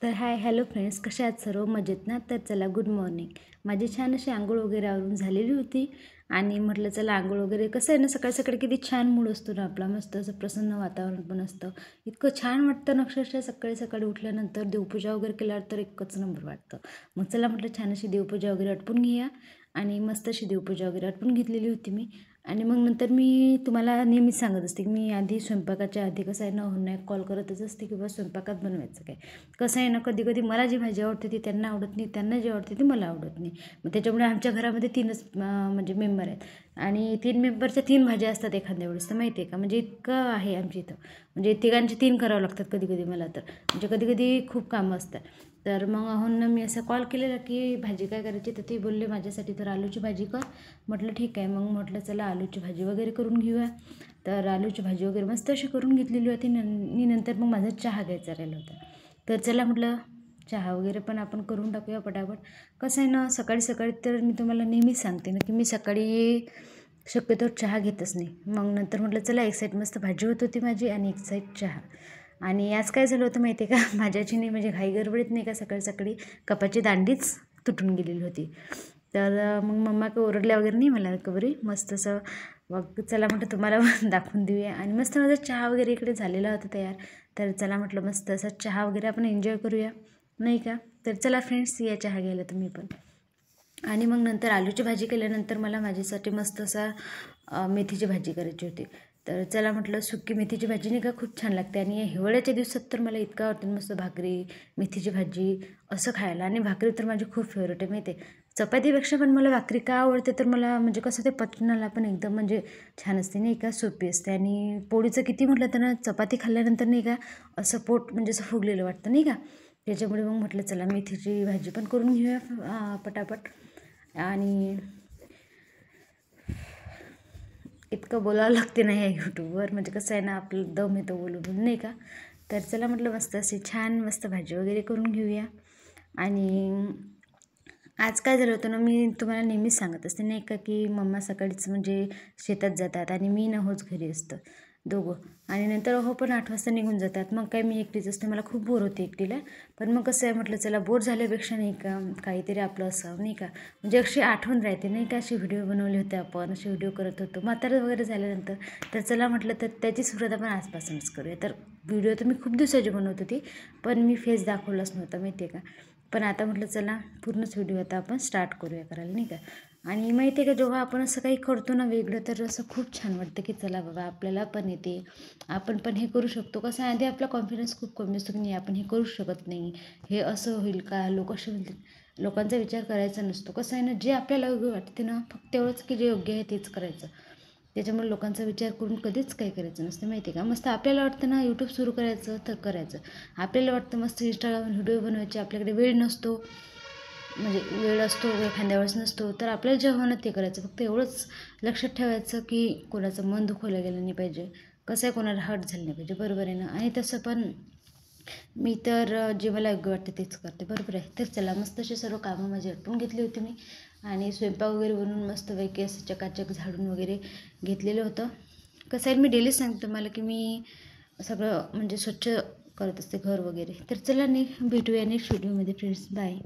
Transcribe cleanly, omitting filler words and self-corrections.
तर hi hello friends, कशा आहात सर्व? मजेत ना? तर चला, गुड मॉर्निंग. माझी छान अशी आंघोळ वगैरे आवरून झालेली होती आणि म्हटलं चला आंघोळ वगैरे, कसं आहे ना, सकाळी सकाळी किती छान मूड असतो ना आपला, मस्त असं प्रसन्न वातावरण पण असतं. इतकं छान वाटतं ना अक्षरशः सकाळी सकाळी उठल्यानंतर देवपूजा वगैरे केल्यावर तर एकच नंबर वाटतं. मग चला म्हटलं छान अशी देवपूजा वगैरे आटपून घेऊया आणि मस्त अशी देवपूजा वगैरे आटपून घेतलेली होती मी. आणि मग नंतर मी तुम्हाला नेहमीच सांगत असते की मी आधी स्वयंपाकाच्या आधी कसं आहे ना नाही कॉल करतच असते की बा स्वयंपाकात बनवायचं काय. कसं आहे ना, कधी कधी मला जी भाजी आवडते ती त्यांना आवडत नाही, त्यांना जी आवडते ती मला आवडत नाही. मग त्याच्यामुळे आमच्या घरामध्ये तीनच म्हणजे मेंबर आहेत आणि 3 मेंबरच्या 3 भाज्या असतात एखाद्या वेळेस, तर माहिती आहे का, म्हणजे इतकं आहे आमच्या इथं. म्हणजे तिघांची 3 करावं लागतात कधी कधी मला, तर म्हणजे कधी कधी खूप कामं असतात. तर मग अहोंना मी असा कॉल केलेला की भाजी काय करायची, तर ते बोलले माझ्यासाठी तर आलूची भाजी कर. म्हटलं ठीक आहे. मग म्हटलं चला आलूची भाजी वगैरे करून घेऊया. तर आलूची भाजी वगैरे मस्त अशी करून घेतलेली होती. नंतर मग माझा चहा घ्यायचा राहिला होता. तर चला म्हटलं चहा वगैरे पण आपण करून टाकूया पटापट. कसं आहे ना, सकाळी सकाळी तर मी तुम्हाला नेहमीच सांगते ना की मी सकाळी शक्यतो चहा घेतच नाही. मग नंतर म्हटलं चला, एक साईड मस्त भाजी होत होती माझी आणि एक साईड चहा. आणि आज काय झालं होतं माहिती आहे का, भाज्याची नाही म्हणजे घाई गडबडीत नाही का, सकाळी सकाळी कपाची दांडीच तुटून गेलेली होती. तर मग मम्मा काही ओरडल्या वगैरे नाही मला, कबरी मस्त असं. मग चला म्हटलं तुम्हाला दाखवून देऊया. आणि मस्त माझा चहा वगैरे इकडे झालेला होता तयार. तर चला म्हटलं मस्त असा चहा वगैरे आपण एन्जॉय करूया, नाही का. तर चला फ्रेंड्स, या चहा घ्यायला तुम्ही पण. आणि मग नंतर आलूची भाजी केल्यानंतर मला माझ्यासाठी मस्त असा मेथीची भाजी करायची होती. तर चला म्हटलं, सुकी मेथीची भाजी नाही का खूप छान लागते. आणि या हिवाळ्याच्या दिवसात तर मला इतकं आवडतं मस्त भाकरी, मेथीची भाजी असं खायला. आणि भाकरी तर माझी खूप फेवरेट आहे माहिती आहे. चपातीपेक्षा पण मला भाकरी का आवडते, तर मला म्हणजे कसं ते पचनाला पण एकदम म्हणजे छान असते नाही का, सोपी असते. आणि पोळीचं किती म्हटलं तर ना, चपाती खाल्ल्यानंतर नाही का असं पोट म्हणजे असं फुगलेलं वाटतं नाही का. त्याच्यामुळे मग म्हटलं चला मेथीची भाजी पण करून घेऊया पटापट. आणि इतकं बोलावं लागते ना या यूट्यूबवर, म्हणजे कसं आहे ना, आपलं दम येतं बोलून नाही का. तर चला म्हटलं मस्त अशी छान मस्त भाजी वगैरे करून घेऊया. आणि आज काय झालं होतं ना, मी तुम्हाला नेहमीच सांगत असते नाही का की मम्मा सकाळीच म्हणजे शेतात जातात आणि मी ना होच घरी असतं दोघं. आणि नंतर हो पण 8 वाजता निघून जातात. मग काय मी एकटीच असते, मला खूप बोर होते एकटीला. पण मग कसं आहे म्हटलं चला, बोर झाल्यापेक्षा नाही का काहीतरी आपलं असं नाही का, म्हणजे अशी आठवण राहते नाही का. अशी व्हिडिओ बनवले होते आपण, असे व्हिडिओ करत होतो म्हातारे वगैरे झाल्यानंतर. तर चला म्हटलं तर त्याची सुरुवात आपण आजपासूनच करूया. तर व्हिडिओ तर मी खूप दिवसाची बनवत होती, पण मी फेस दाखवलाच नव्हता माहिती आहे का. पण आता म्हटलं चला पूर्णच व्हिडिओ आता आपण स्टार्ट करूया करायला नाही का. आणि माहिती आहे का, जेव्हा आपण असं काही करतो ना वेगळं, तर असं खूप छान वाटतं की चला बाबा आपल्याला पण येते, आपण पण हे करू शकतो. कसं आधी आपला कॉन्फिडन्स खूप कमी असतो की नाही आपण हे करू शकत नाही, हे असं होईल का, लोक असे म्हणतील. लोकांचा विचार करायचा नसतो. कसं आहे ना, जे आपल्याला योग्य वाटते ना, फक्त तेवढंच की जे योग्य आहे तेच करायचं. त्याच्यामुळे लोकांचा विचार करून कधीच काही करायचं नसतं माहिती आहे का. मस्त आपल्याला वाटतं ना यूट्यूब सुरू करायचं तर करायचं. आपल्याला वाटतं मस्त इंस्टाग्राम व्हिडिओ बनवायचे, आपल्याकडे वेळ नसतो, म्हणजे वेळ असतो एखाद्या वेळेस नसतो, तर आपल्याला जे हवं ते करायचं. फक्त एवढंच लक्षात ठेवायचं की कोणाचं मन दुखवलं गेलं नाही पाहिजे, कसं आहे कोणाला हर्ट झालं नाही पाहिजे, बरोबर आहे ना. आणि तसं पण मी तर जे मला योग्य वाटतं तेच करते, बरोबर आहे. तर चला मस्त असे सर्व कामं माझी आटपून घेतली होती मी. आणि स्वयंपाक वगैरे बनवून मस्तपैकी असं चकाचक झाडून वगैरे घेतलेलं होतं. कसं आहे, मी डेली सांगते मला की मी सगळं म्हणजे स्वच्छ करत असते घर वगैरे. तर चला भेटूया नेक्स्ट व्हिडिओमध्ये फ्रेंड्स, बाय.